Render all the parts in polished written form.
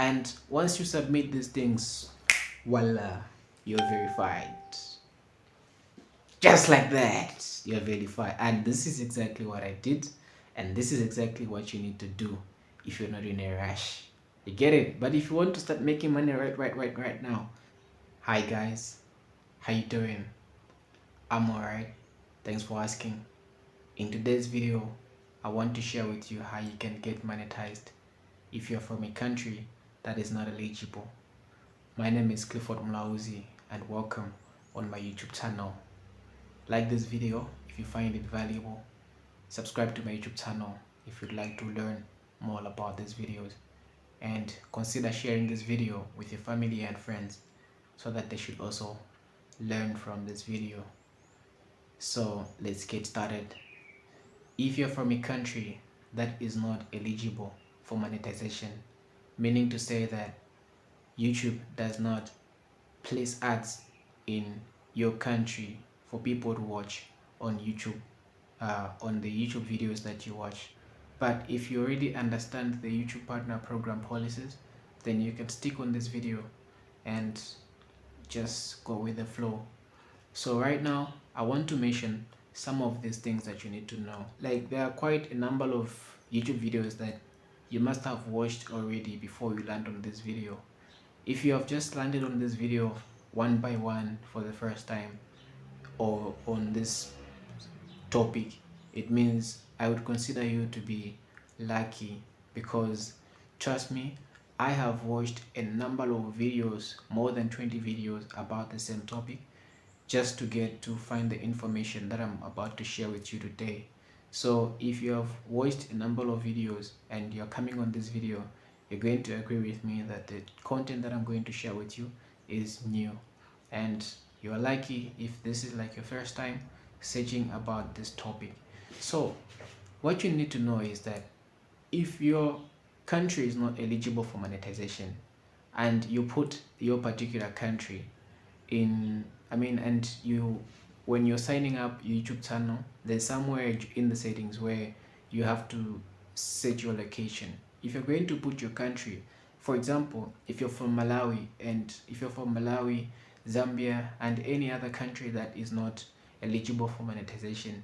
And once you submit these things, voila, you're verified. Just like that, you're verified. And this is exactly what I did, and this is exactly what you need to do if you're not in a rush. You get it? But if you want to start making money right now, hi guys, how you doing? I'm alright. Thanks for asking. In today's video, I want to share with you how you can get monetized if you're from a country that is not eligible. My name is Clifford Mlauzi and welcome on my YouTube channel. Like this video if you find it valuable. Subscribe to my YouTube channel if you'd like to learn more about these videos. And consider sharing this video with your family and friends so that they should also learn from this video. So let's get started. If you're from a country that is not eligible for monetization, meaning to say that YouTube does not place ads in your country for people to watch on YouTube, on the YouTube videos that you watch. But if you already understand the YouTube Partner Program policies, then you can stick on this video and just go with the flow. So right now, I want to mention some of these things that you need to know. Like there are quite a number of YouTube videos that you must have watched already before you land on this video. If you have just landed on this video one by one for the first time or on this topic, it means I would consider you to be lucky, because trust me, I have watched a number of videos, more than 20 videos about the same topic, just to get to find the information that I'm about to share with you today. So if you have watched a number of videos and you're coming on this video, you're going to agree with me that the content that I'm going to share with you is new, and you're lucky if this is like your first time searching about this topic. So what you need to know is that if your country is not eligible for monetization and you put your particular country in, and you, when you're signing up YouTube channel, there's somewhere in the settings where you have to set your location. If you're going to put your country, for example, if you're from Malawi, and if you're from Malawi, Zambia, and any other country that is not eligible for monetization,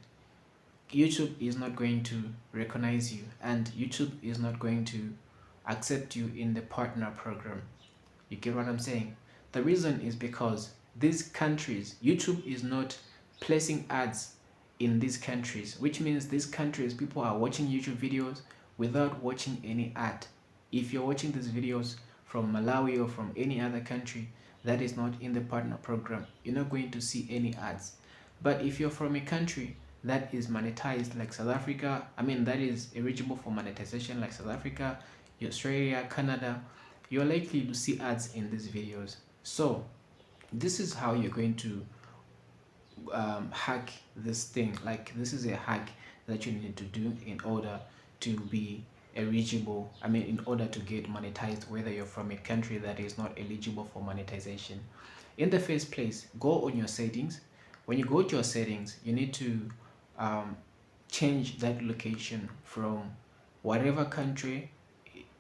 YouTube is not going to recognize you, and YouTube is not going to accept you in the partner program. You get what I'm saying? The reason is because these countries, YouTube is not placing ads in these countries, which means these countries, people are watching YouTube videos without watching any ad. If you're watching these videos from Malawi or from any other country that is not in the partner program, you're not going to see any ads. But if you're from a country that is monetized like South Africa, that is eligible for monetization like South Africa, Australia, Canada, you're likely to see ads in these videos. So this is how you're going to hack this thing. Like this is a hack that you need to do in order to be eligible, in order to get monetized, whether you're from a country that is not eligible for monetization. In the first place, go on your settings. When you go to your settings, you need to change that location from whatever country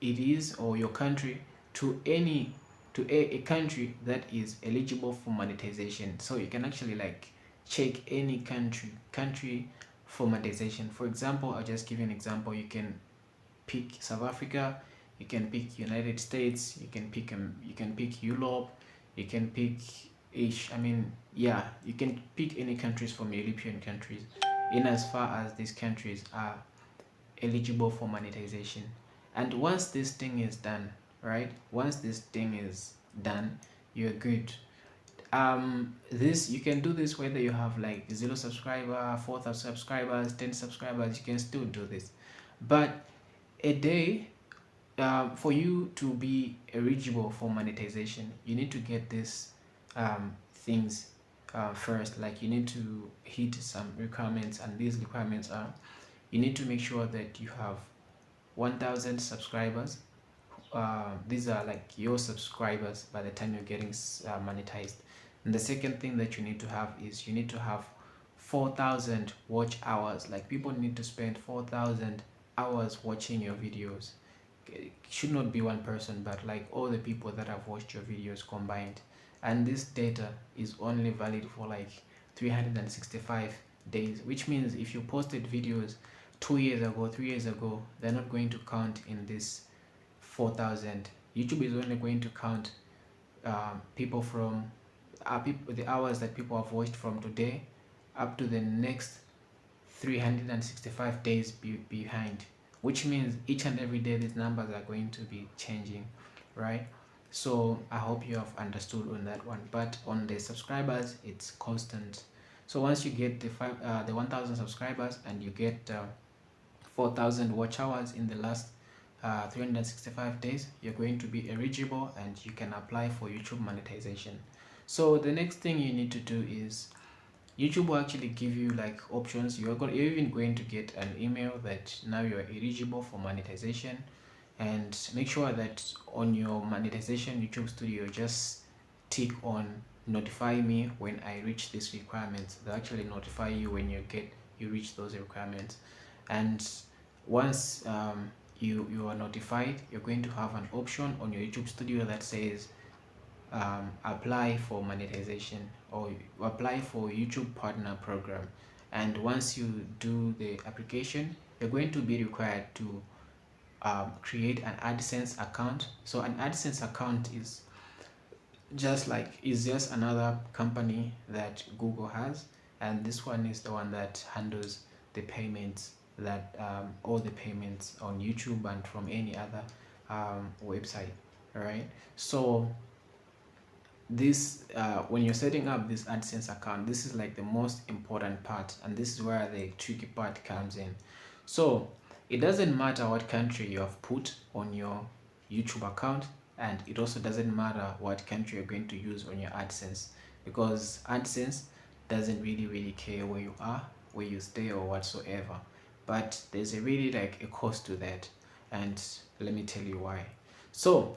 it is, or your country, to a country that is eligible for monetization. So you can actually like check any country for monetization. For example, I'll just give you an example. You can pick South Africa, you can pick United States, you can pick Europe, you can pick you can pick any countries from European countries, in as far as these countries are eligible for monetization. And once this thing is done, right, once this thing is done, you're good. This, you can do this whether you have like 0 subscriber, 4,000 subscribers, 10 subscribers, you can still do this. But a day, for you to be eligible for monetization, you need to get these things first. Like you need to hit some requirements, and these requirements are: you need to make sure that you have 1,000 subscribers. These are like your subscribers by the time you're getting monetized. And the second thing that you need to have is you need to have 4,000 watch hours. Like people need to spend 4,000 hours watching your videos. it should not be one person, but like all the people that have watched your videos combined. And this data is only valid for like 365 days, which means if you posted videos 2 years ago, 3 years ago, they're not going to count in this 4,000. YouTube is only going to count people from people, the hours that people have watched from today up to the next 365 days behind, which means each and every day these numbers are going to be changing, right? So I hope you have understood on that one. But on the subscribers, it's constant. So once you get the 1,000 subscribers and you get 4,000 watch hours in the last 365 days, you're going to be eligible and you can apply for YouTube monetization. So the next thing you need to do is YouTube will actually give you like options. You're even going to get an email that now you're eligible for monetization, and make sure that on your monetization YouTube Studio, just tick on notify me when I reach these requirements. They'll actually notify you when you reach those requirements. And once you are notified, you're going to have an option on your YouTube Studio that says apply for monetization or apply for YouTube partner program. And once you do the application, you're going to be required to create an AdSense account. So an AdSense account is just another company that Google has, and this one is the one that handles the payments, that all the payments on YouTube and from any other website. All right. So this when you're setting up this AdSense account, this is like the most important part, and this is where the tricky part comes in. So it doesn't matter what country you have put on your YouTube account, and it also doesn't matter what country you're going to use on your AdSense, because AdSense doesn't really care where you are, where you stay or whatsoever. But there's a really like a cost to that, and let me tell you why. So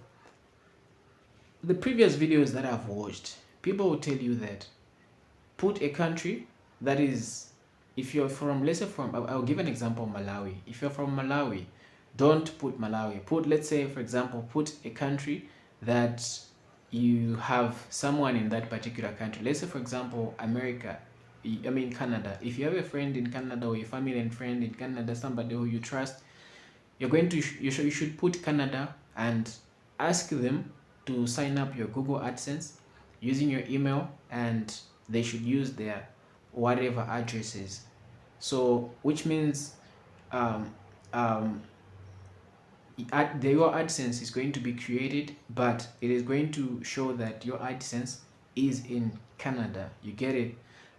the previous videos that I've watched, people will tell you that put a country that is, if you're from, let's say from, I'll give an example, Malawi. If you're from Malawi, don't put Malawi. Put, let's say, for example, put a country that you have someone in that particular country. Let's say, for example, America, I mean Canada. If you have a friend in Canada or a family and friend in Canada, somebody who you trust, you're going to, you should put Canada and ask them to sign up your Google AdSense using your email, and they should use their whatever addresses. So which means um, um, your AdSense is going to be created, but it is going to show that your AdSense is in Canada. You get it?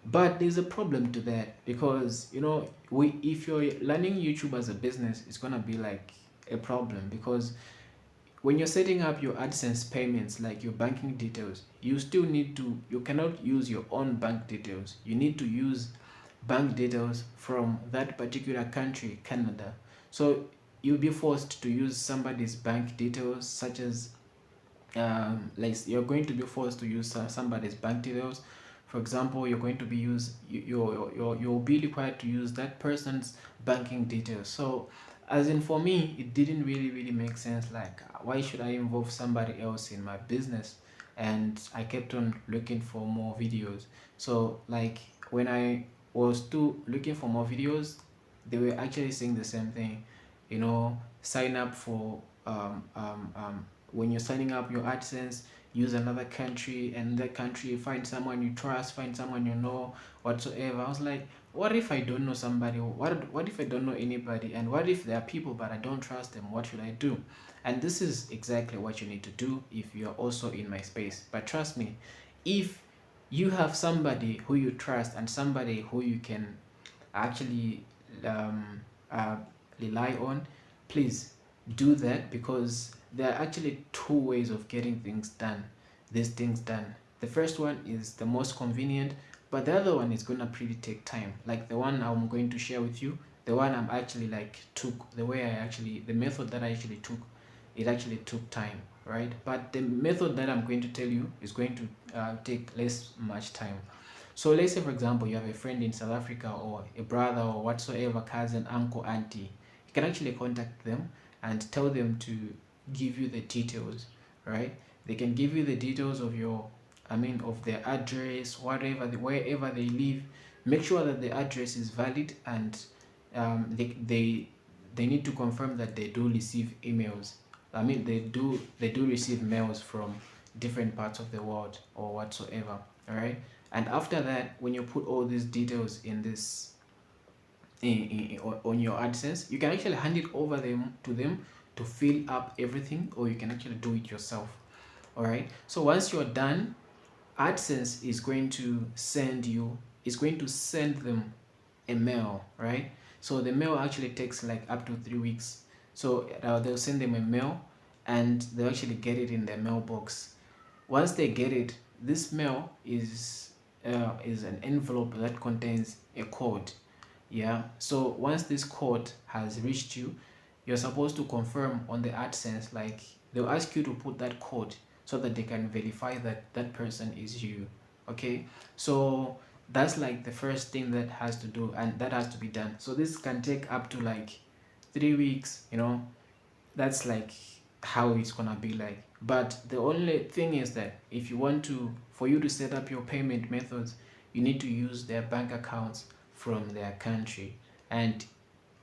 But there's a problem to that, because if you're learning YouTube as a business, it's gonna be like a problem, because when you're setting up your AdSense payments, like your banking details, you cannot use your own bank details. You need to use bank details from that particular country, Canada. So you'll be forced to use somebody's bank details, such as like you're going to be forced to use somebody's bank details. For example, you're going to be you'll be required to use that person's banking details. So as in, for me, it didn't really make sense. Like, why should I involve somebody else in my business? And I kept on looking for more videos. So like when I was looking for more videos, they were actually saying the same thing. Sign up for when you're signing up your AdSense, use another country, and that country, find someone you trust, find someone you know, whatsoever. I was like, what if I don't know somebody? What if I don't know anybody? And what if there are people but I don't trust them? What should I do? And this is exactly what you need to do if you're also in my space. But trust me, if you have somebody who you trust and somebody who you can actually um, uh, rely on, please do that, because there are actually two ways of getting these things done. The first one is the most convenient, but the other one is gonna pretty take time. Like the one I'm going to share with you, the one I'm actually like took the method that I actually took, it actually took time, right? But the method that I'm going to tell you is going to take less much time. So let's say, for example, you have a friend in South Africa, or a brother, or whatsoever, cousin, uncle, auntie. You can actually contact them and tell them to give you the details, right? They can give you the details of your, of their address, wherever they live. Make sure that the address is valid, and they need to confirm that they do receive emails. They do receive mails from different parts of the world or whatsoever. All right. And after that, when you put all these details in this on your AdSense, you can actually hand it over them to them to fill up everything, or you can actually do it yourself. All right. So once you're done, AdSense is going to send them a mail, right? So the mail actually takes like up to 3 weeks. So they'll send them a mail, and they'll actually get it in their mailbox. Once they get it, this mail is an envelope that contains a code. Yeah. So once this code has reached you, you're supposed to confirm on the AdSense. Like, they'll ask you to put that code so that they can verify that that person is you. Okay. So that's like the first thing that has to do, and that has to be done. So this can take up to like 3 weeks. That's like how it's gonna be like. But the only thing is that if you want to for you to set up your payment methods, you need to use their bank accounts from their country. And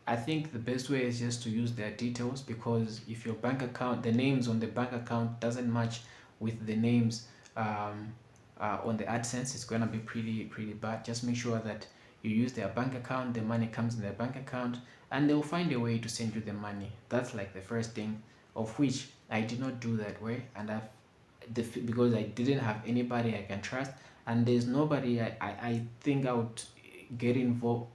I think the best way is just to use their details, because if your bank account, the names on the bank account doesn't match with the names on the AdSense, it's gonna be pretty bad. Just make sure that you use their bank account, the money comes in their bank account, and they'll find a way to send you the money. That's like the first thing, of which I did not do that way, and because I didn't have anybody I can trust, and there's nobody I think I would get involved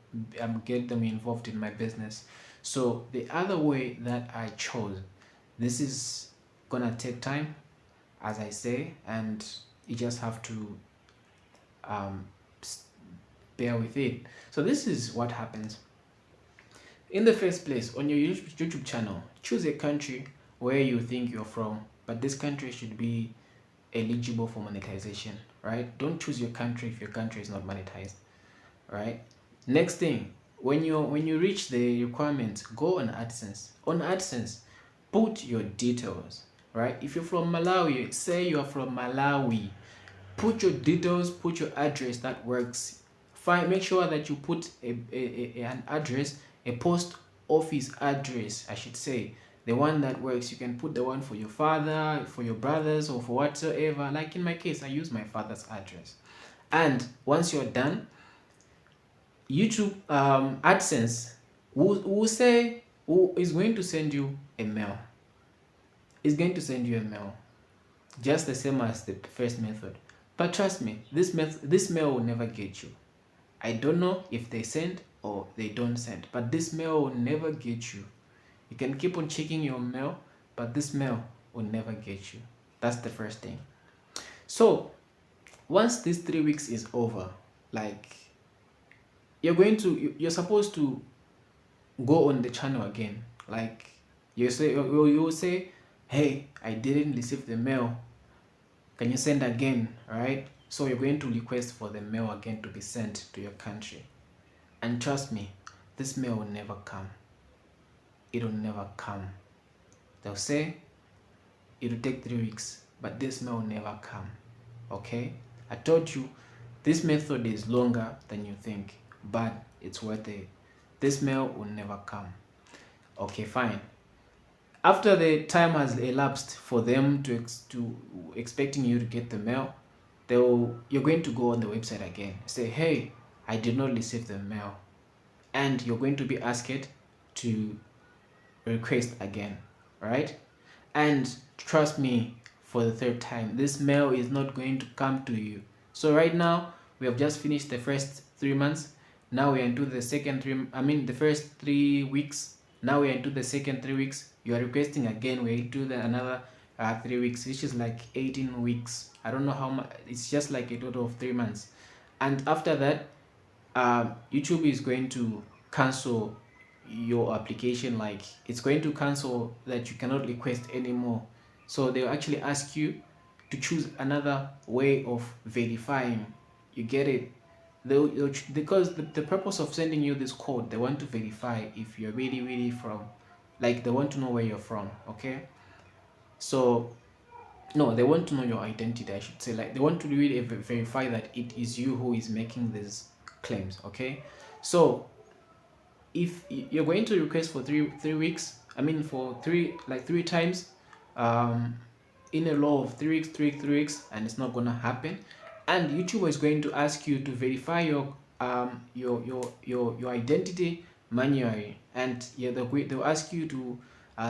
get them involved in my business. So the other way that I chose, this is gonna take time, as I say, and you just have to um, bear with it. So this is what happens. In the first place, on your YouTube channel, choose a country where you think you're from, but this country should be eligible for monetization, right? Don't choose your country if your country is not monetized, right? Next thing, when you reach the requirements, go on AdSense. On AdSense, put your details, right? If you're from Malawi, say you are from Malawi, put your details, put your address that works. Make sure that you put an address, a post office address, I should say, the one that works. You can put the one for your father, for your brothers, or for whatsoever. Like in my case, I use my father's address. And once you're done, YouTube AdSense who is going to send you a mail. Is going to send you a mail, just the same as the first method. But trust me, this mail will never get you. I don't know if they send or they don't send, but this mail will never get you. You can keep on checking your mail, but this mail will never get you. That's the first thing. So once this 3 weeks is over, like, you're supposed to go on the channel again. Like, you will say, hey, I didn't receive the mail, can you send again? Right? So you're going to request for the mail again to be sent to your country. And trust me, this mail will never come. It will never come. They'll say it will take 3 weeks, but this mail will never come. Okay? I told you this method is longer than you think, but it's worth it. This mail will never come. Okay, fine. After the time has elapsed for them to expecting you to get the mail, you're going to go on the website again. Say, hey, I did not receive the mail, and you're going to be asked to request again, right? And trust me, for the third time, this mail is not going to come to you. So right now, we have just finished the first 3 months. Now we're into the the first 3 weeks. Now we're into the second 3 weeks. You are requesting again. We're into another 3 weeks, which is like 18 weeks. I don't know how much. It's just like a total of 3 months. And after that, YouTube is going to cancel your application. Like, it's going to cancel that you cannot request anymore. So they'll actually ask you to choose another way of verifying. You get it? Because the purpose of sending you this code, they want to verify if you're really from Like they want to know where you're from, okay? So no, they want to know your identity, I should say. Like they want to really verify that it is you who is making these claims, okay? So if you're going to request for three weeks, I mean for three times, um in a row of 3 weeks, 3 weeks, and it's not gonna happen, and YouTube is going to ask you to verify your identity manually, and yeah, they'll ask you to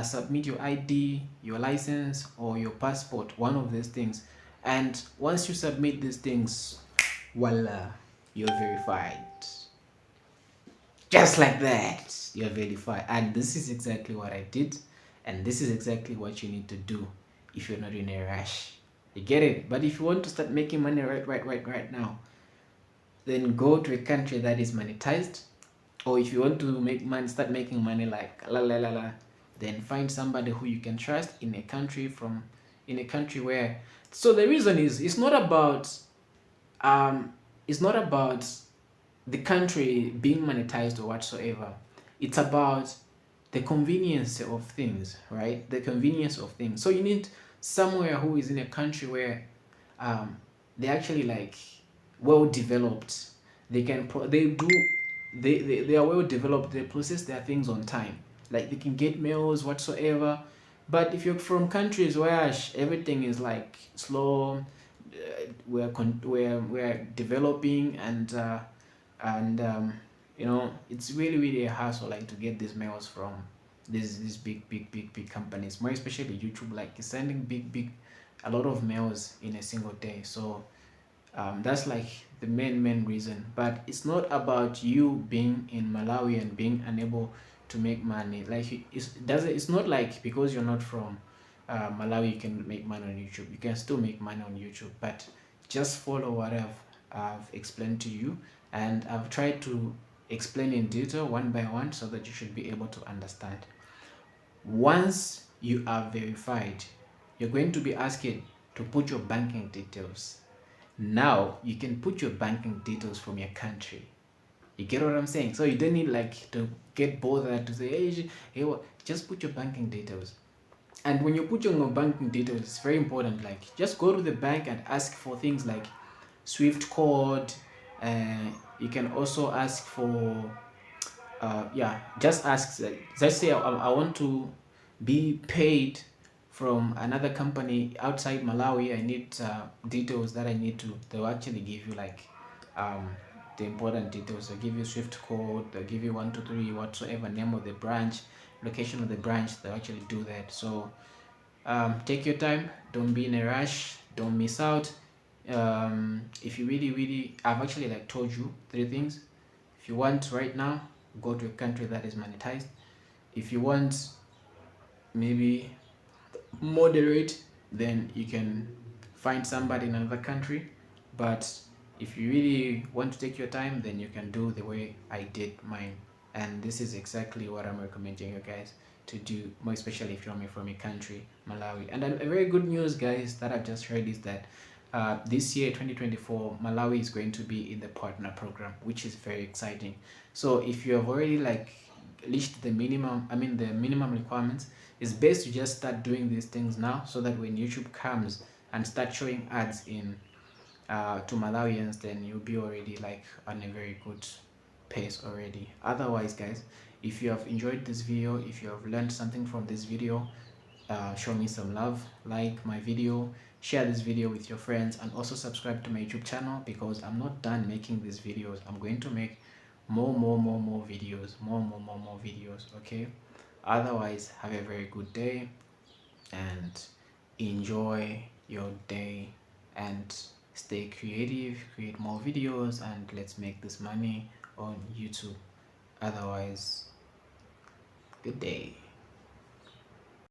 submit your ID, your license, or your passport, one of these things. And once you submit these things, voila, you're verified. Just like that, you're verified. And this is exactly what I did, and this is exactly what you need to do if you're not in a rush. You get it? But if you want to start making money right now, then go to a country that is monetized. Or if you want to make money, start making money like la la la la, then find somebody who you can trust in a country where. So the reason is um it's not about the country being monetized or whatsoever. It's about the convenience of things, right? The convenience of things. So you need somewhere who is in a country where they actually like well developed. They can they do they are well developed. They process their things on time. Like they can get mails whatsoever. But if you're from countries where everything is like slow, we're developing, and you know, it's really a hassle like to get these mails from these big companies, more especially YouTube, like is sending big a lot of mails in a single day. So that's like the main reason. But it's not about you being in Malawi and being unable to make money. Like it's not like because you're not from Malawi you can make money on YouTube. You can still make money on YouTube, but just follow what I've explained to you, and I've tried to explain in detail one by one so that you should be able to understand. Once you are verified, you're going to be asked to put your banking details. Now you can put your banking details from your country. You get what I'm saying? So you don't need like to get bothered to say, hey, what? Just put your banking details. And when you put your banking details, it's very important. Like just go to the bank and ask for things like Swift code. You can also ask for yeah, just ask. Let's say I want to be paid from another company outside Malawi. I need details that I need to. They'll actually give you like um, the important details. They'll give you Swift code. They'll give you 123 whatsoever name of the branch, location of the branch. They'll actually do that. So take your time. Don't be in a rush. Don't miss out. If you really, I've actually like told you 3 things. If you want right now, go to a country that is monetized. If you want maybe moderate, then you can find somebody in another country. But if you really want to take your time, then you can do the way I did mine. And this is exactly what I'm recommending you guys to do, more especially if you're from a country, Malawi. And a very good news, guys, that I've just heard is that this year 2024 Malawi is going to be in the partner program, which is very exciting. So if you have already like reached the minimum requirements, it's best to just start doing these things now, so that when YouTube comes and start showing ads in to Malawians, then you'll be already like on a very good pace already. Otherwise, guys, if you have enjoyed this video, if you have learned something from this video, show me some love, like my video, share this video with your friends, and also subscribe to my YouTube channel, because I'm not done making these videos. I'm going to make more videos, more videos. Okay, otherwise, have a very good day and enjoy your day, and stay creative, create more videos, and let's make this money on YouTube. Otherwise, good day.